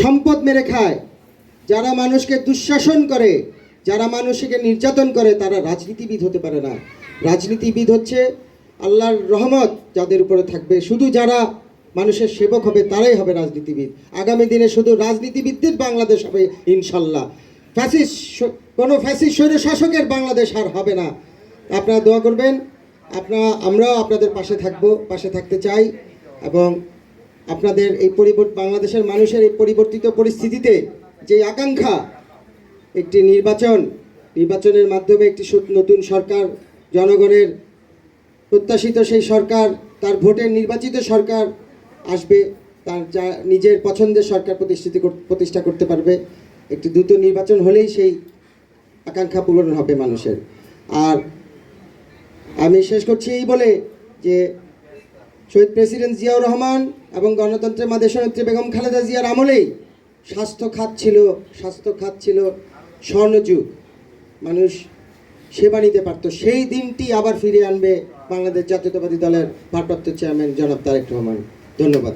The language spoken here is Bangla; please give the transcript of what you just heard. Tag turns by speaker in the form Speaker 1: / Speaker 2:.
Speaker 1: সম্পদ মেরে খায়, যারা মানুষকে দুঃশাসন করে, যারা মানুষকে নির্যাতন করে, তারা রাজনীতিবিদ হতে পারে না। রাজনীতিবিদ হচ্ছে আল্লাহর রহমত যাদের উপরে থাকবে, শুধু যারা মানুষের সেবক হবে তারাই হবে রাজনীতিবিদ। আগামী দিনে শুধু রাজনীতিবিদদের বাংলাদেশ হবে ইনশাল্লাহ। কোনো ফ্যাসিস্ট স্বৈর শাসকের বাংলাদেশ আর হবে না। আপনারা দোয়া করবেন, আমরাও আপনাদের পাশে থাকতে চাই। এবং আপনাদের এই বাংলাদেশের মানুষের এই পরিবর্তিত পরিস্থিতিতে যে আকাঙ্ক্ষা, একটি নির্বাচনের মাধ্যমে একটি নতুন সরকার, জনগণের প্রত্যাশিত সেই সরকার, তার ভোটের নির্বাচিত সরকার আসবে, তার যা নিজের পছন্দের সরকার প্রতিষ্ঠা করতে পারবে। একটি দ্রুত নির্বাচন হলেই সেই আকাঙ্ক্ষা পূরণ হবে মানুষের। আর আমি শেষ করছি এই বলে যে শহীদ প্রেসিডেন্ট জিয়াউর রহমান এবং গণতন্ত্রের মা দেশনেত্রী বেগম খালেদা জিয়ার আমলেই স্বাস্থ্য খাত ছিল স্বর্ণযুগ। মানুষ সেবা নিতে পারত। সেই দিনটি আবার ফিরিয়ে আনবে বাংলাদেশ জাতীয়তাবাদী দলের ভারপ্রাপ্ত চেয়ারম্যান জনাব তারেক রহমান। ধন্যবাদ।